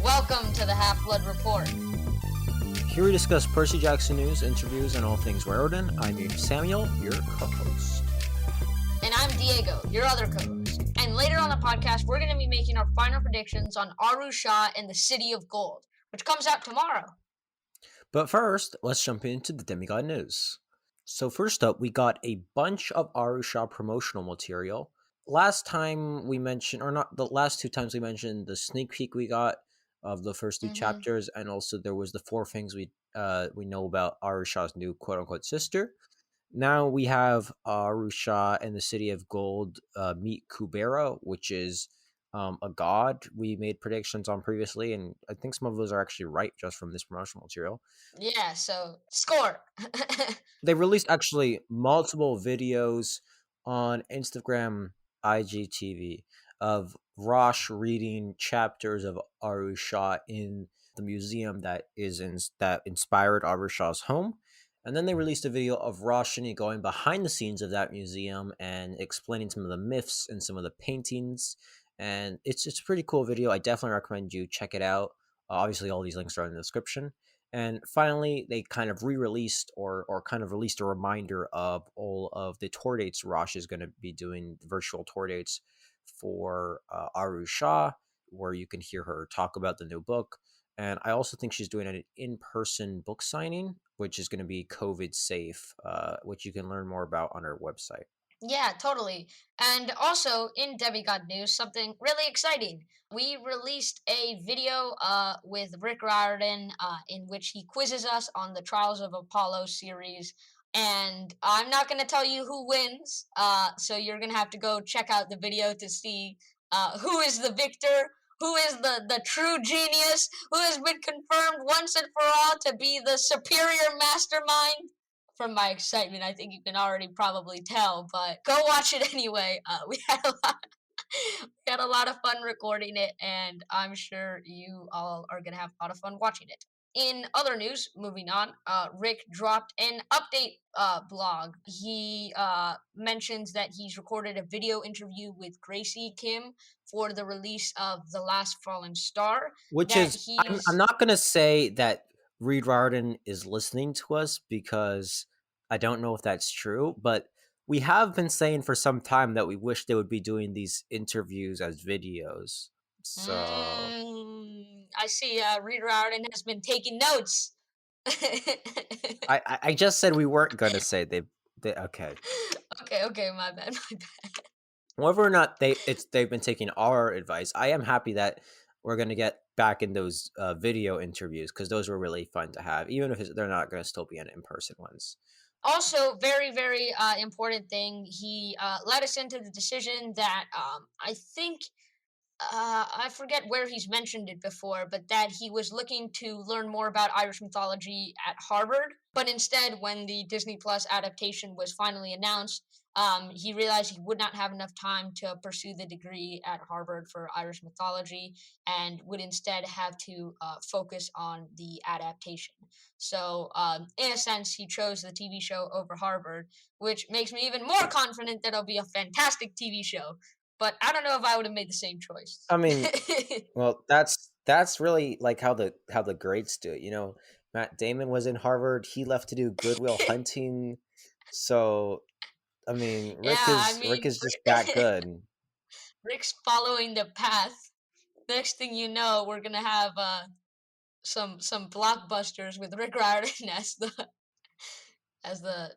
Welcome to the Half-Blood Report. Here we discuss Percy Jackson news, interviews, and all things Raritan. I'm Samuel, your co-host. And I'm Diego, your other co-host. And later on the podcast, we're going to be making our final predictions on Aru Shah and the City of Gold, which comes out tomorrow. But first, let's jump into the Demigod news. So first up, we got a bunch of Aru Shah promotional material. Last time we mentioned, or not, the last two times we mentioned the sneak peek we got of the first two chapters, and also there was the 4 things we know about Aru Shah's new quote-unquote sister. Now we have Aru Shah and the City of Gold meet Kubera, which is a god we made predictions on previously, and I think some of those are actually right just from this promotional material. Yeah, so score! They released actually multiple videos on Instagram, IGTV of Rosh reading chapters of Aru Shah in the museum that inspired Aru Shah's home. And then they released a video of Roshini going behind the scenes of that museum and explaining some of the myths and some of the paintings. And it's a pretty cool video. I definitely recommend you check it out. Obviously, all these links are in the description. And finally, they kind of re-released or kind of released a reminder of all of the tour dates Rosh is going to be doing, virtual tour dates for Aru Shah, where you can hear her talk about the new book. And I also think she's doing an in-person book signing, which is going to be COVID safe, which you can learn more about on her website. Yeah, totally. And also, in Demigod news, something really exciting. We released a video with Rick Riordan in which he quizzes us on the Trials of Apollo series. And I'm not going to tell you who wins, so you're going to have to go check out the video to see who is the victor, who is the true genius, who has been confirmed once and for all to be the superior mastermind. From my excitement, I think you can already probably tell, but go watch it anyway. We had a lot of fun recording it, and I'm sure you all are gonna have a lot of fun watching it. In other news, moving on, Rick dropped an update blog. He mentions that he's recorded a video interview with Gracie Kim for the release of The Last Fallen Star. Which That is, he's I'm not going to say that Reed Riordan is listening to us because I don't know if that's true, but we have been saying for some time that we wish they would be doing these interviews as videos. So I see. Reed Riordan has been taking notes. I just said we weren't going to say they okay. Okay, my bad. Whether or not they've been taking our advice, I am happy that we're going to get back in those video interviews because those were really fun to have, even if they're not going to still be in-person ones. Also, very, very important thing, he led us into the decision that I think, I forget where he's mentioned it before, but that he was looking to learn more about Irish mythology at Harvard. But instead, when the Disney Plus adaptation was finally announced, he realized he would not have enough time to pursue the degree at Harvard for Irish mythology and would instead have to focus on the adaptation. So, in a sense, he chose the TV show over Harvard, which makes me even more confident that it'll be a fantastic TV show. But I don't know if I would have made the same choice. I mean, well, that's really like how the greats do it. You know, Matt Damon was in Harvard. He left to do Good Will Hunting. So, I mean, Yeah, Rick is just that good. Rick's following the path. Next thing you know, we're gonna have some blockbusters with Rick Riordan as the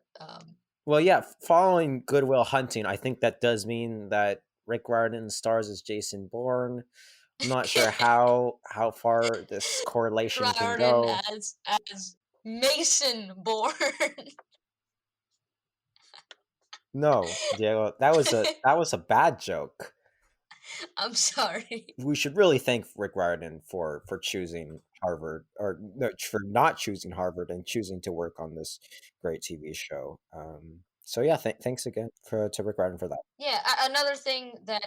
Well, yeah, following Good Will Hunting, I think that does mean that Rick Riordan stars as Jason Bourne. I'm not sure how far this correlation can Riordan go. as Mason Bourne. No, Diego, that was a bad joke. I'm sorry. We should really thank Rick Riordan for choosing Harvard, or no, for not choosing Harvard and choosing to work on this great TV show. So yeah, thanks again to Rick Riordan for that. Yeah, another thing that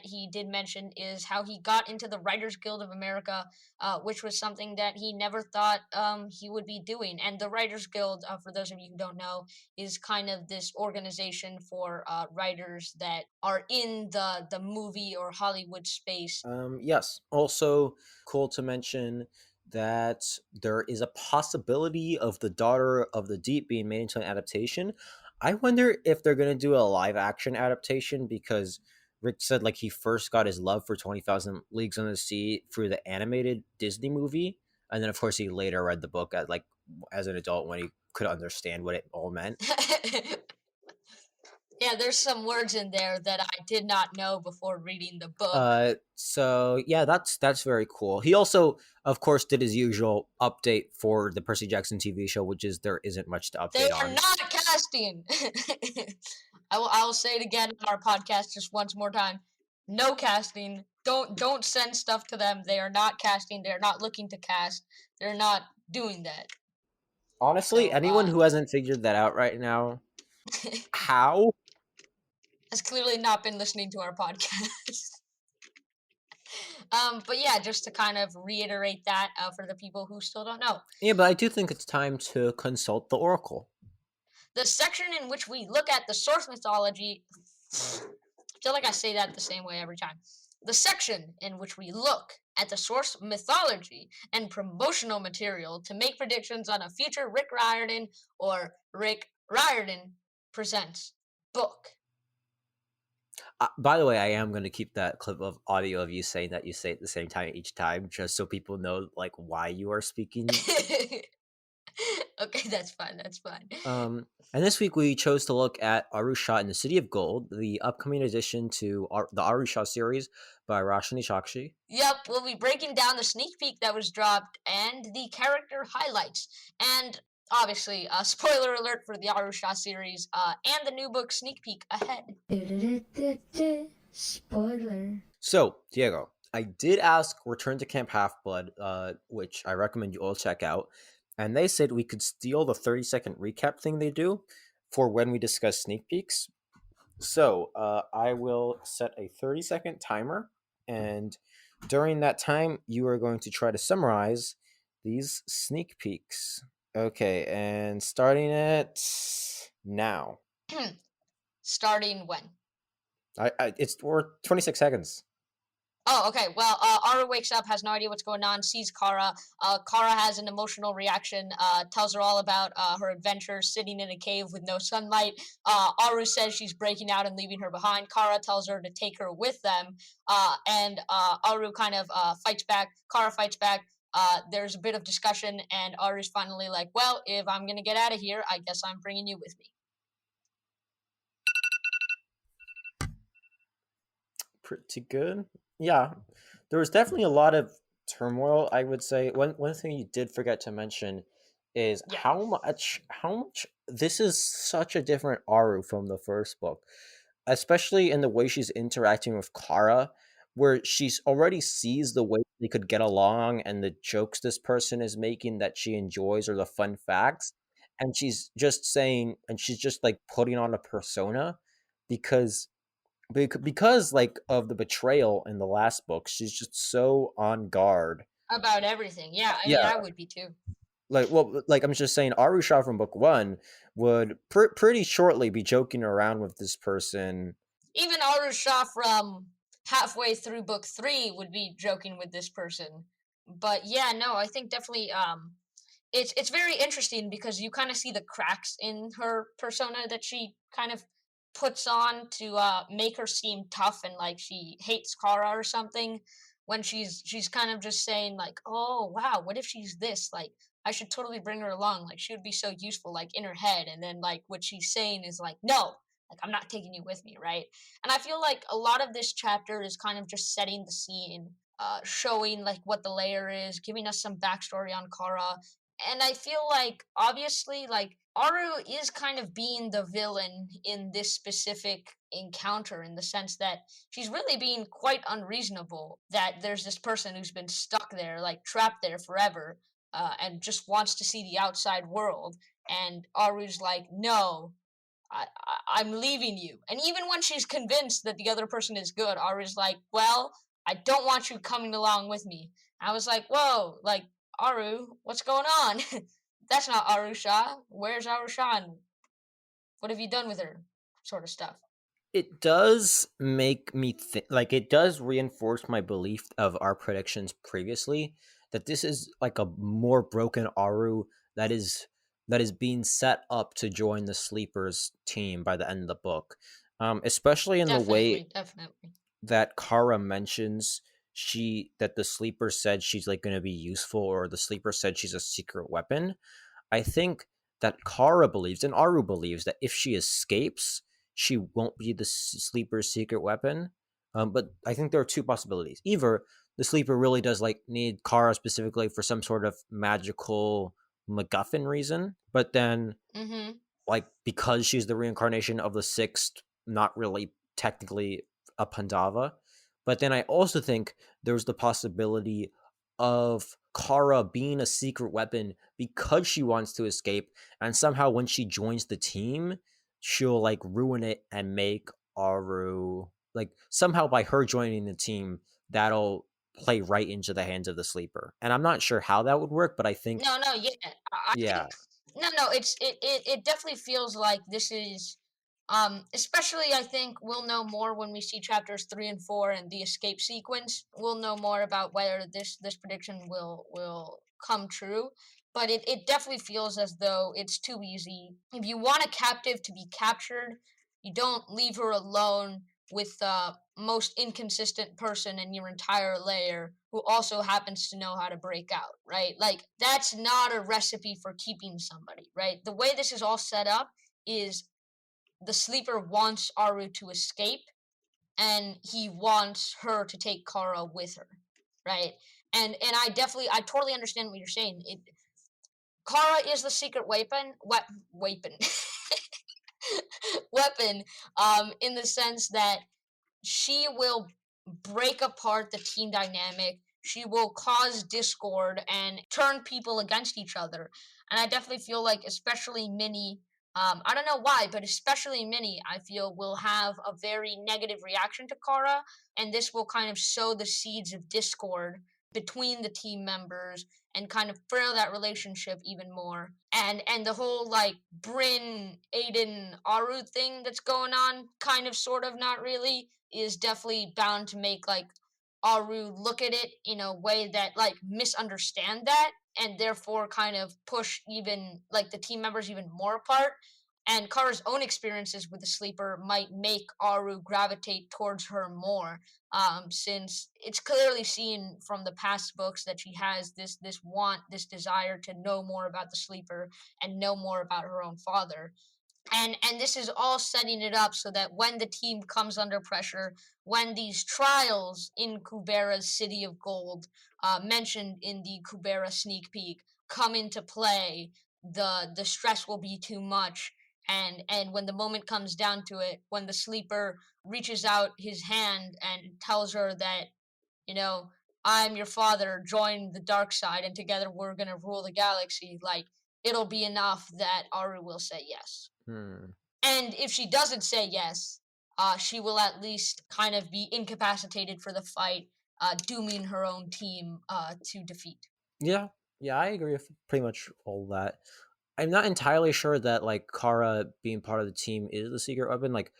he did mention is how he got into the Writers Guild of America, which was something that he never thought he would be doing. And the Writers Guild, for those of you who don't know, is kind of this organization for writers that are in the movie or Hollywood space. Yes. Also, cool to mention that there is a possibility of the Daughter of the Deep being made into an adaptation. I wonder if they're going to do a live action adaptation because Rick said like he first got his love for 20,000 Leagues Under the Sea through the animated Disney movie, and then of course he later read the book as an adult when he could understand what it all meant. Yeah, there's some words in there that I did not know before reading the book. So yeah, that's very cool. He also, of course, did his usual update for the Percy Jackson TV show, which is there isn't much to They update are on. not casting. I will say it again on our podcast just once more time. No casting. Don't send stuff to them. They are not casting. They are not looking to cast. They're not doing that. Honestly, So anyone who hasn't figured that out right now, how? has clearly not been listening to our podcast. But yeah, just to kind of reiterate that for the people who still don't know. Yeah, but I do think it's time to consult the Oracle. The section in which we look at the source mythology, I feel like I say that the same way every time. The section in which we look at the source mythology and promotional material to make predictions on a future Rick Riordan or Rick Riordan presents book. By the way, I am going to keep that clip of audio of you saying that you say it at the same time each time, just so people know like why you are speaking. Okay, that's fine. That's fine. And this week we chose to look at Aru Shah in the City of Gold, the upcoming addition to the Aru Shah series by Rashni Chakshi. Yep, we'll be breaking down the sneak peek that was dropped and the character highlights. And obviously, spoiler alert for the Aru Shah series and the new book sneak peek ahead. Spoiler. So, Diego, I did ask Return to Camp Half Blood, which I recommend you all check out, and they said we could steal the 30-second recap thing they do for when we discuss sneak peeks. So, I will set a 30-second timer, and during that time, you are going to try to summarize these sneak peeks. Okay, and starting it now. Starting when? We're 26 seconds. Oh, okay. Well, Aru wakes up, has no idea what's going on, sees Kara. Kara has an emotional reaction, tells her all about her adventures sitting in a cave with no sunlight. Aru says she's breaking out and leaving her behind. Kara tells her to take her with them. And Aru kind of fights back. Kara fights back. There's a bit of discussion, and Aru's finally like, well, if I'm going to get out of here, I guess I'm bringing you with me. Pretty good. Yeah, there was definitely a lot of turmoil. I would say one thing you did forget to mention is Yeah. how much this is such a different Aru from the first book, especially in the way she's interacting with Kara, where she's already sees the way they could get along and the jokes this person is making that she enjoys or the fun facts, and she's just like putting on a persona because because like of the betrayal in the last book, she's just so on guard. About everything. Yeah, I mean, Yeah, I would be too. like I'm just saying, Arusha from book one would pretty shortly be joking around with this person. Even Aru Shah from halfway through book three would be joking with this person. But yeah, no, I think definitely it's very interesting because you kind of see the cracks in her persona that she kind of puts on to make her seem tough and like she hates Kara or something when she's kind of just saying like, oh wow, what if she's this, like I should totally bring her along, like she would be so useful like in her head, and then like what she's saying is like, no, like I'm not taking you with me, right? And I feel like a lot of this chapter is kind of just setting the scene, showing like what the layer is, giving us some backstory on Kara. And I feel like obviously like Aru is kind of being the villain in this specific encounter in the sense that she's really being quite unreasonable that there's this person who's been stuck there, like trapped there forever, and just wants to see the outside world. And Aru's like, no, I'm leaving you. And even when she's convinced that the other person is good, Aru's like, well, I don't want you coming along with me. I was like, whoa, like, Aru, what's going on? That's not Aru Shah. Where's Aru Shah? And what have you done with her? Sort of stuff. It does make me think, like, it does reinforce my belief of our predictions previously, that this is like a more broken Aru that is being set up to join the Sleepers team by the end of the book. Especially in the way Definitely, definitely. that Kara mentions that the Sleeper said she's like going to be useful, or the Sleeper said she's a secret weapon. I think that Kara believes and Aru believes that if she escapes, she won't be the Sleeper's secret weapon. But I think there are two possibilities. Either the Sleeper really does like need Kara specifically for some sort of magical MacGuffin reason, but then Mm-hmm. like because she's the reincarnation of the sixth, not really technically a Pandava. But then I also think there's the possibility of Kara being a secret weapon because she wants to escape, and somehow when she joins the team, she'll like ruin it and make Aru, like, somehow by her joining the team, that'll play right into the hands of the Sleeper. And I'm not sure how that would work, but I think No, no, yeah. I yeah. think no, no. It definitely feels like this is, especially I think we'll know more when we see chapters 3 and 4 and the escape sequence. We'll know more about whether this prediction will come true. But it definitely feels as though it's too easy. If you want a captive to be captured, you don't leave her alone with the most inconsistent person in your entire layer who also happens to know how to break out, right? Like, that's not a recipe for keeping somebody, right? The way this is all set up is the Sleeper wants Aru to escape, and he wants her to take Kara with her, right? And I totally understand what you're saying. Kara is the secret weapon weapon, in the sense that she will break apart the team dynamic. She will cause discord and turn people against each other. And I definitely feel like, especially Minnie, I don't know why, but especially Minnie, I feel will have a very negative reaction to Kara, and this will kind of sow the seeds of discord between the team members and kind of frail that relationship even more. And the whole like Bryn, Aiden, Aru thing that's going on, kind of, sort of, not really, is definitely bound to make like Aru look at it in a way that like misunderstand that, and therefore kind of push even like the team members even more apart. And Kara's own experiences with the Sleeper might make Aru gravitate towards her more, since it's clearly seen from the past books that she has this want, this desire to know more about the Sleeper and know more about her own father. And this is all setting it up so that when the team comes under pressure, when these trials in Kubera's City of Gold, mentioned in the Kubera sneak peek, come into play, the stress will be too much. And when the moment comes down to it, when the Sleeper reaches out his hand and tells her that, you know, I'm your father, join the dark side, and together we're gonna rule the galaxy, like, it'll be enough that Aru will say yes. Hmm. And if she doesn't say yes, she will at least kind of be incapacitated for the fight, dooming her own team to defeat. Yeah, yeah, I agree with pretty much all that. I'm not entirely sure that like Kara being part of the team is the secret weapon. Like,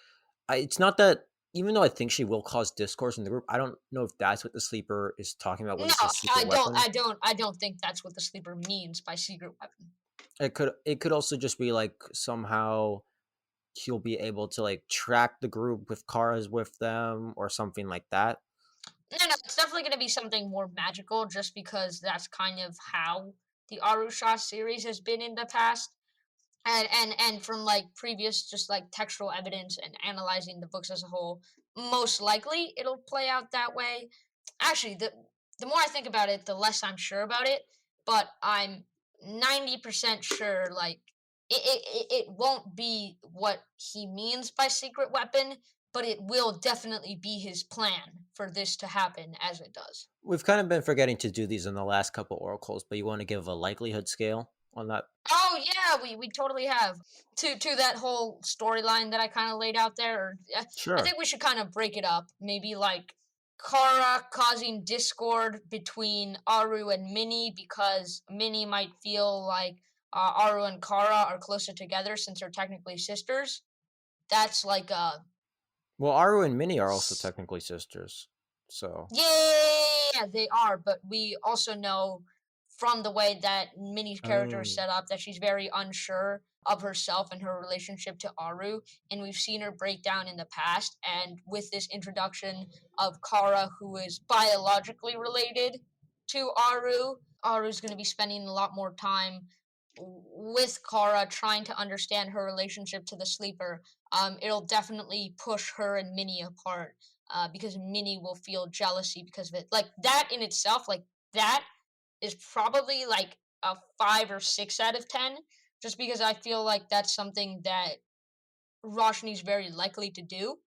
it's not that. Even though I think she will cause discourse in the group, I don't know if that's what the Sleeper is talking about when No, he says secret weapon. I don't think that's what the Sleeper means by secret weapon. It could also just be like somehow he'll be able to like track the group with Kara's with them or something like that. No, no, it's definitely going to be something more magical, just because that's kind of how the Aru Shah series has been in the past. And from like previous just like textual evidence and analyzing the books as a whole, most likely it'll play out that way. Actually, the more I think about it, the less I'm sure about it, but I'm 90% sure like it won't be what he means by secret weapon, but it will definitely be his plan for this to happen as it does. We've kind of been forgetting to do these in the last couple oracles, but you want to give a likelihood scale on that? Oh yeah, we totally have. To that whole storyline that I kind of laid out there. I Sure. think we should kind of break it up. Maybe like Kara causing discord between Aru and Minnie because Minnie might feel like Aru and Kara are closer together since they're technically sisters. That's like a Well, Aru and Minnie are also technically sisters. So, yeah, they are, but we also know from the way that Minnie's character is oh, set up that she's very unsure of herself and her relationship to Aru, and we've seen her break down in the past. And with this introduction of Kara, who is biologically related to Aru, Aru's going to be spending a lot more time with Kara trying to understand her relationship to the sleeper. It'll definitely push her and Minnie apart because Minnie will feel jealousy because of it. Like that in itself, like that is probably like a 5 or 6 out of 10, just because I feel like that's something that Roshni's very likely to do.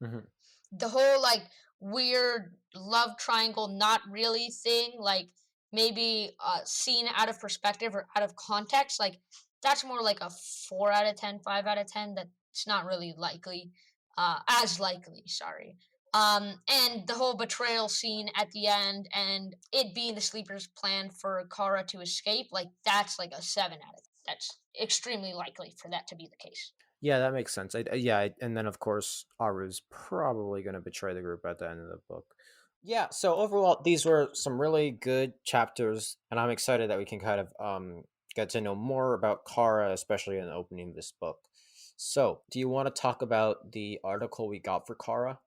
mhm. The whole like weird love triangle not really thing, like maybe seen out of perspective or out of context, like that's more like a 4 out of 10, 5 out of 10. That's not really likely, as likely, sorry. And the whole betrayal scene at the end and it being the sleeper's plan for Kara to escape, like that's like a 7 out of 10. That's extremely likely for that to be the case. Yeah, that makes sense. And then of course Aru's probably going to betray the group at the end of the book. Yeah, so overall these were some really good chapters and I'm excited that we can kind of get to know more about Kara, especially in the opening of this book. So, do you want to talk about the article we got for Kara?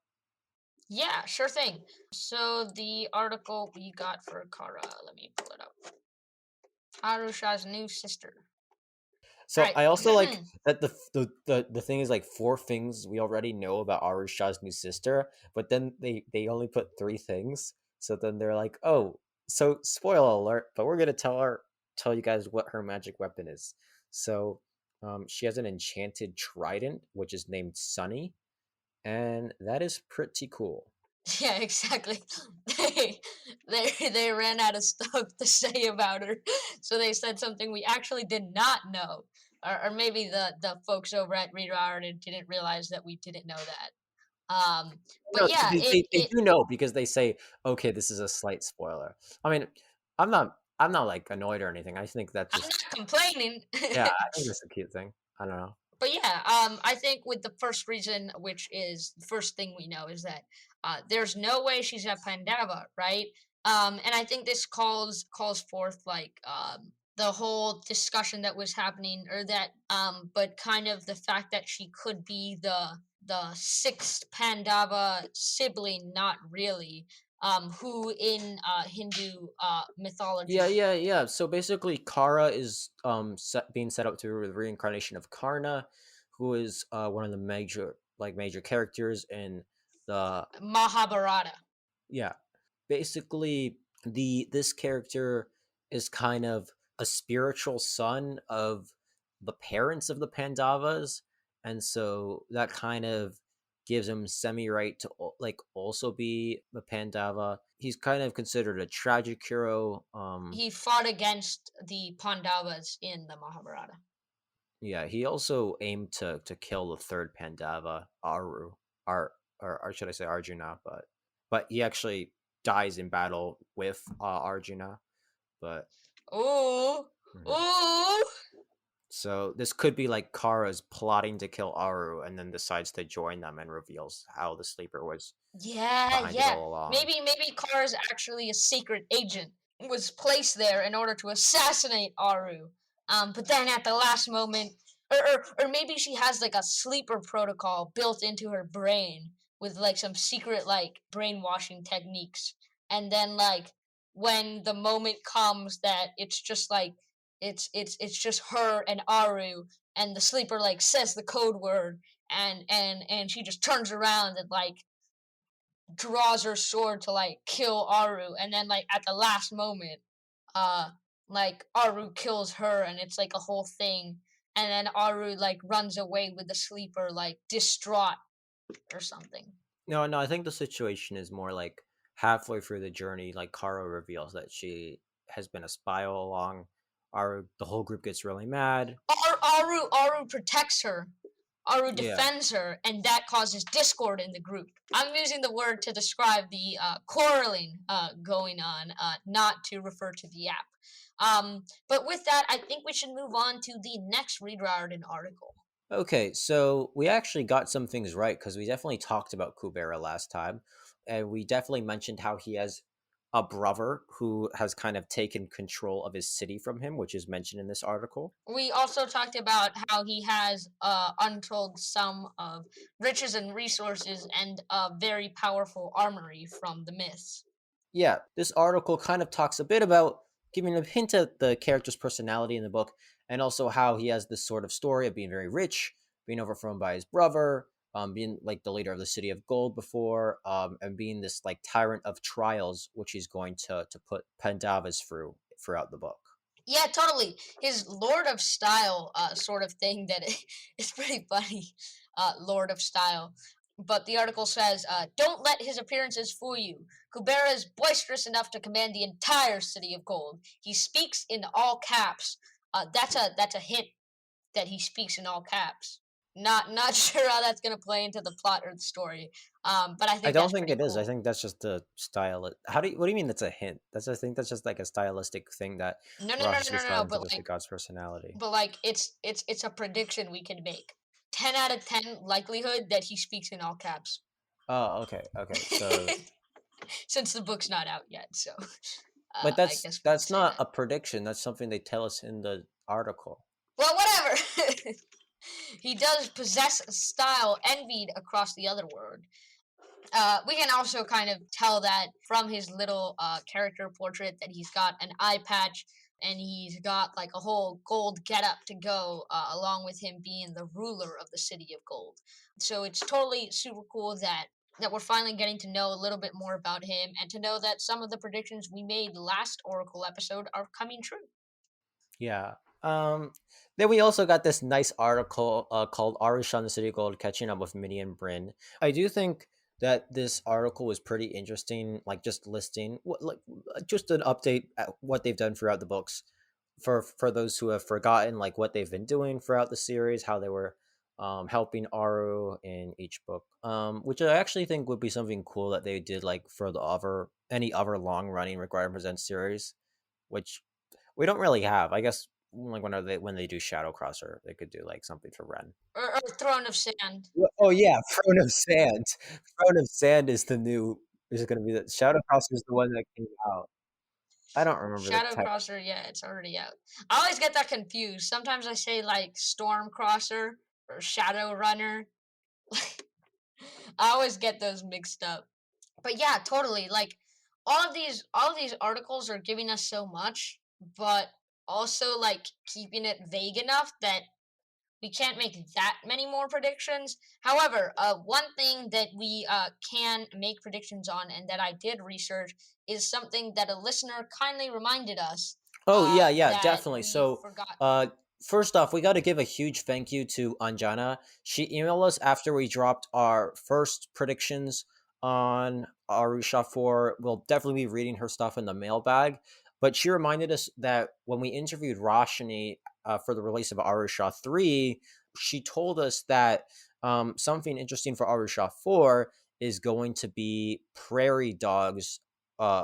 Yeah, sure thing. So the article we got for Kara, let me pull it up. Aru Shah's new sister. All So right. I also like that the thing is like four things we already know about Aru Shah's new sister, but then they only put three things. So then they're like, oh, so spoiler alert, but we're gonna tell you guys what her magic weapon is. So she has an enchanted trident, which is named Sunny, and that is pretty cool. Yeah, exactly. They they ran out of stuff to say about her, so they said something we actually did not know, or maybe the folks over at Reader Ireland didn't realize that we didn't know that. But No, yeah, they do know because they say, okay, this is a slight spoiler. I mean, I'm not like annoyed or anything. I think that I'm just not complaining. yeah, I think that's a cute thing. I don't know. But yeah, I think with the first reason, which is the first thing we know, is that there's no way she's a Pandava, right? And I think this calls forth like the whole discussion that was happening, or that but kind of the fact that she could be the sixth Pandava sibling, not really, who in Hindu Yeah, mythology. yeah, yeah. So basically, Kara is being set up to be the reincarnation of Karna, who is one of the major characters in the Mahabharata. yeah. Basically, the this character is kind of a spiritual son of the parents of the Pandavas, and so that kind of gives him semi right to like also be a Pandava. He's kind of considered a tragic hero. He fought against the Pandavas in the Mahabharata. Yeah, he also aimed to kill the third Pandava, Aru, Ar, or should I say Arjuna, but he actually dies in battle with Arjuna. But Ooh, mhm. ooh. So this could be like Kara's plotting to kill Aru and then decides to join them and reveals how the sleeper was Yeah, behind it yeah. all along. Maybe Kara's actually a secret agent, was placed there in order to assassinate Aru. But then at the last moment, or maybe she has like a sleeper protocol built into her brain with like some secret like brainwashing techniques. And then like when the moment comes that it's just like it's just her and Aru, and the sleeper like says the code word, and she just turns around and like draws her sword to like kill Aru, and then like at the last moment, uh, like Aru kills her, and it's like a whole thing, and then Aru like runs away with the sleeper, like distraught or something. No, no, I think the situation is more like halfway through the journey, like Kara reveals that she has been a spy all along. the whole group gets really mad. Aru protects her. Aru Yeah. defends her, and that causes discord in the group. I'm using the word to describe the quarreling going on, not to refer to the app. But with that, I think we should move on to the next Reed Riordan article. Okay, so we actually got some things right because we definitely talked about Kubera last time, and we definitely mentioned how he has a brother who has kind of taken control of his city from him, which is mentioned in this article. We also talked about how he has untold sum of riches and resources and a very powerful armory from the myths. Yeah, this article kind of talks a bit about giving a hint at the character's personality in the book, and also how he has this sort of story of being very rich, being overthrown by his brother, being like the leader of the city of gold before, and being this like tyrant of trials, which he's going to put Pandavas through throughout the book. Yeah, totally. His Lord of Style sort of thing that is pretty funny. Lord of Style. But the article says, don't let his appearances fool you. Kubera is boisterous enough to command the entire city of gold. He speaks in all caps. That's a hint that he speaks in all caps. Not sure how that's gonna play into the plot or the story. But I I think don't that's think pretty it is. I cool. think that's just the style. How do you? What do you mean? That's a hint. That's I think that's just like a stylistic thing that No, no, no, Rosh no, is no, no. trying to But look at God's personality. it's a prediction we can make. 10 out of 10 likelihood that he speaks in all caps. Oh, okay, okay. So Since the book's not out yet, so but I guess we can that's say not that. a prediction. That's something they tell us in the article. Well, whatever. He does possess a style envied across the other world. We can also kind of tell that from his little character portrait that he's got an eye patch and he's got like a whole gold getup to go along with him being the ruler of the city of gold. So it's totally super cool that we're finally getting to know a little bit more about him and to know that some of the predictions we made last Oracle episode are coming true. Yeah. Um. Then we also got this nice article called "Aru Shah and the City of Gold: Catching Up with Minnie and Bryn." I do think that this article was pretty interesting. Like just listing what, like just an update at what they've done throughout the books for those who have forgotten, like what they've been doing throughout the series, how they were helping Aru in each book. Which I actually think would be something cool that they did like for the other any other long running Required Presents series, which we don't really have. I guess like when they do Shadow Crosser, they could do like something for Ren. Or Throne of Sand. Oh yeah, Throne of Sand. Throne of Sand is the new. Is going to be the Shadow Crosser is the one that came out. I don't remember the Shadow title. Crosser, yeah, it's already out. I always get that confused. Sometimes I say like Storm Crosser or Shadow Runner. I always get those mixed up. But yeah, totally. Like all of these articles are giving us so much, but also like keeping it vague enough that we can't make that many more predictions. However, one thing that we can make predictions on, and that I did research, is something that a listener kindly reminded us Oh yeah, yeah, that definitely. we So, forgot. first off, we got to give a huge thank you to Anjana. She emailed us after we dropped our first predictions on Arusha 4. We'll definitely be reading her stuff in the mailbag. But she reminded us that when we interviewed Roshni for the release of Arusha 3, she told us that something interesting for Arusha 4 is going to be prairie dogs,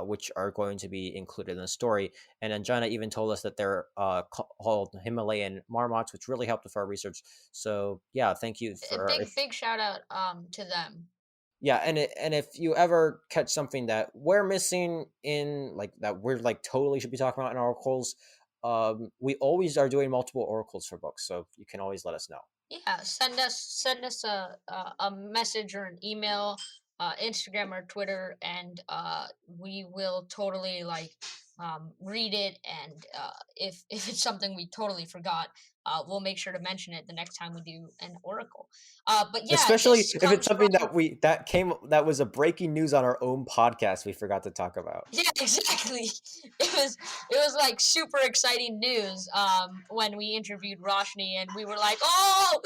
which are going to be included in the story. And Anjana even told us that they're called Himalayan marmots, which really helped with our research. So yeah, thank you A for big if big shout out to them. yeah, and if you ever catch something that we're missing in like that we're like totally should be talking about in oracles, we always are doing multiple oracles for books, so you can always let us know. Yeah, send us a message or an email, Instagram or Twitter, and we will totally like read it. And if if it's something we totally forgot, we'll make sure to mention it the next time we do an oracle. But yeah, Especially this if it's comes something from. that was a breaking news on our own podcast we forgot to talk about. Yeah, exactly. It was like super exciting news when we interviewed Roshni and we were like, oh,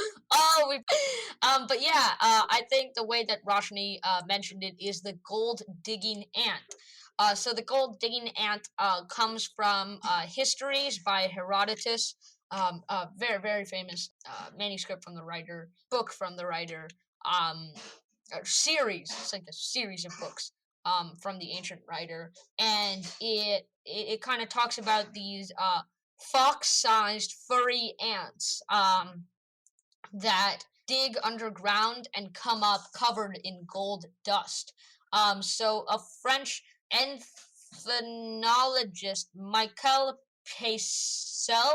we but yeah, I think the way that Roshni mentioned it is the gold digging ant. So the gold digging ant comes from histories by Herodotus, very very famous manuscript from the writer, book from the writer, um, series. It's like a series of books from the ancient writer, and it kind of talks about these fox-sized furry ants that dig underground and come up covered in gold dust. So a French ethnologist, Michael Payssel,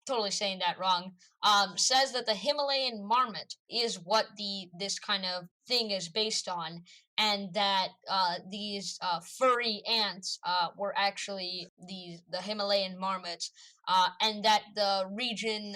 totally saying that wrong, says that the Himalayan marmot is what this kind of thing is based on, and that these furry ants were actually the Himalayan marmots, and that the region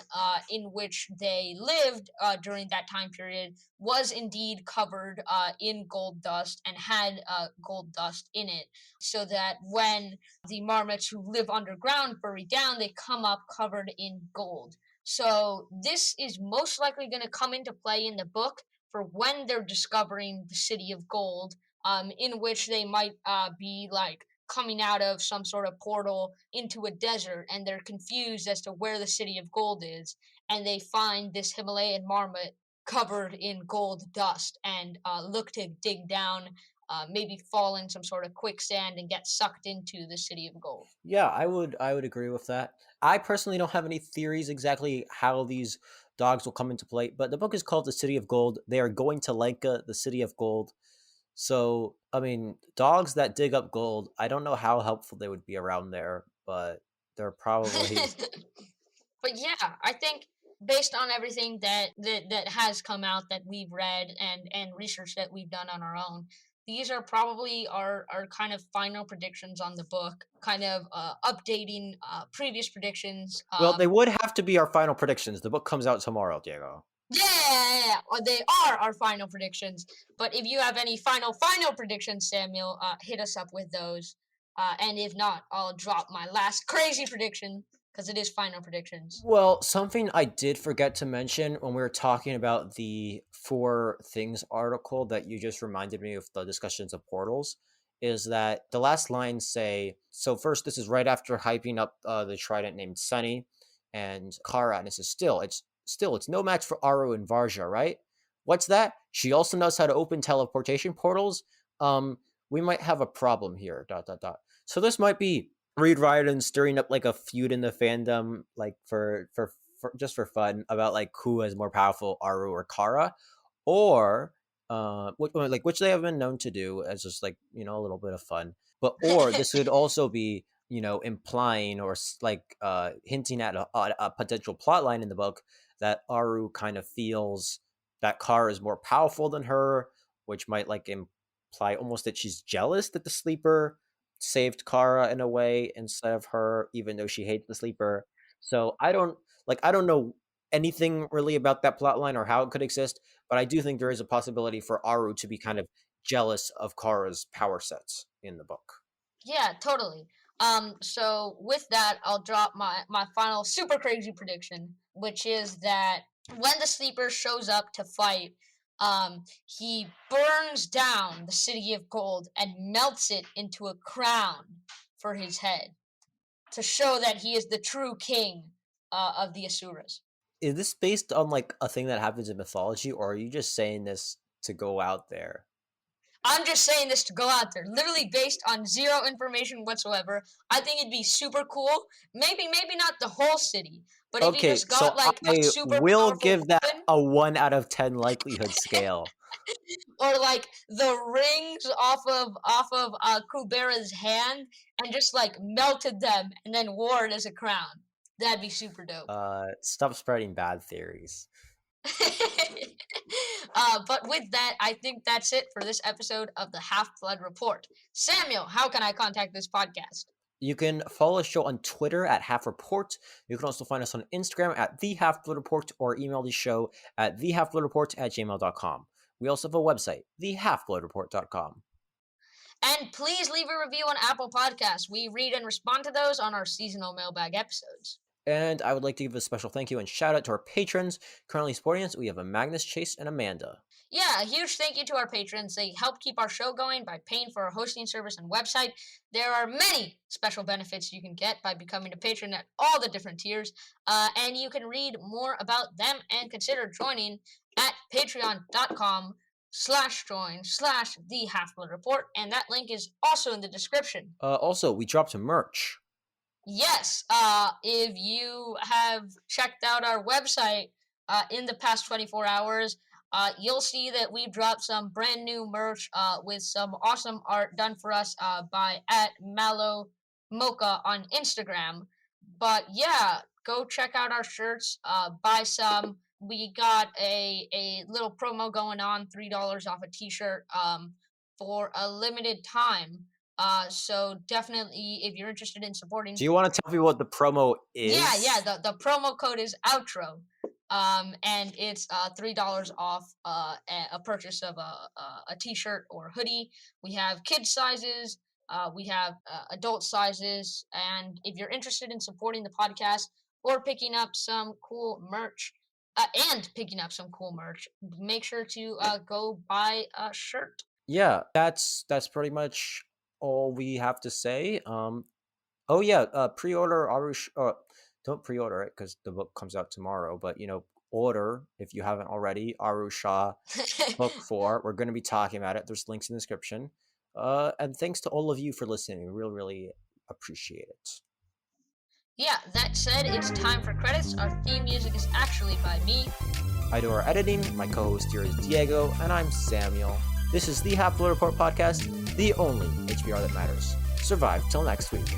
in which they lived during that time period was indeed covered in gold dust and had gold dust in it, so that when the marmots who live underground bury down, they come up covered in gold. So this is most likely going to come into play in the book for when they're discovering the city of gold, in which they might be like coming out of some sort of portal into a desert, and they're confused as to where the city of gold is, and they find this Himalayan marmot covered in gold dust and look to dig down, maybe fall in some sort of quicksand and get sucked into the city of gold. Yeah, I would agree with that. I personally don't have any theories exactly how these dogs will come into play, but the book is called The City of Gold. They are going to Lanka, the City of Gold. So, I mean, dogs that dig up gold, I don't know how helpful they would be around there, but they're probably But yeah, I think based on everything that has come out that we've read and research that we've done on our own, these are probably our kind of final predictions on the book, kind of updating previous predictions. well, they would have to be our final predictions. The book comes out tomorrow, Diego. Yeah, or they are our final predictions. But if you have any final predictions, Samuel, hit us up with those. And if not, I'll drop my last crazy prediction because it is final predictions. Well, something I did forget to mention when we were talking about the Four Things article that you just reminded me of the discussions of portals is that the last lines say, so first, this is right after hyping up the trident named Sunny and Kara, and this is it's no match for Aru and Varja, right? What's that? She also knows how to open teleportation portals. We might have a problem here. Dot dot dot. So this might be Reed Riordan stirring up like a feud in the fandom, like for just for fun about like who is more powerful, Aru or Kara, or which they have been known to do as just like a little bit of fun. But or this could also be implying or like hinting at a potential plot line in the book that Aru kind of feels that Kara is more powerful than her, which might like imply almost that she's jealous that the sleeper saved Kara in a way instead of her, even though she hates the sleeper. So I don't know anything really about that plot line or how it could exist, but I do think there is a possibility for Aru to be kind of jealous of Kara's power sets in the book. Yeah, totally. So with that, I'll drop my final super crazy prediction, which is that when the sleeper shows up to fight, he burns down the city of gold and melts it into a crown for his head to show that he is the true king of the Asuras. Is this based on like a thing that happens in mythology, or are you just saying this to go out there? I'm just saying this to go out there, literally based on zero information whatsoever. I think it'd be super cool. Maybe not the whole city, but if you Okay, just got so like a I super will powerful give that weapon, a 1 out of 10 likelihood scale. or like the rings off of Kubera's hand, and just like melted them and then wore it as a crown, that'd be super dope. Stop spreading bad theories. But with that, I think that's it for this episode of the Half Blood Report. Samuel, how can I contact this podcast? You can follow the show on Twitter at Half Report. You can also find us on Instagram at The Half Blood Report, or email the show at thehalfbloodreport@gmail.com. We also have a website, thehalfbloodreport.com. And please leave a review on Apple Podcasts. We read and respond to those on our seasonal mailbag episodes. And I would like to give a special thank you and shout out to our patrons. Currently supporting us, we have a Magnus, Chase, and Amanda. Yeah, a huge thank you to our patrons. They help keep our show going by paying for our hosting service and website. There are many special benefits you can get by becoming a patron at all the different tiers, and you can read more about them and consider joining at patreon.com/join/the Half-Blood Report, and that link is also in the description. Also, we dropped merch. Yes, if you have checked out our website in the past 24 hours, you'll see that we dropped some brand new merch with some awesome art done for us by @Mallow Mocha on Instagram. But yeah, go check out our shirts, buy some. We got a little promo going on, $3 off a t-shirt for a limited time. So definitely, if you're interested in supporting, Do you want to tell people what the promo is? yeah. The promo code is outro, and it's $3 off a purchase of a t-shirt or hoodie. We have kid sizes, we have adult sizes, and if you're interested in supporting the podcast or picking up some cool merch, make sure to go buy a shirt. Yeah, that's pretty much all we have to say. Oh yeah, pre-order Aru. Don't pre-order it because the book comes out tomorrow. But order if you haven't already. Aru Shah book 4. We're going to be talking about it. There's links in the description. And thanks to all of you for listening. We really, really appreciate it. Yeah, that said, it's time for credits. Our theme music is actually by me. I do our editing. My co-host here is Diego, and I'm Samuel. This is the Half Blood Report podcast, the only HBR that matters. Survive till next week.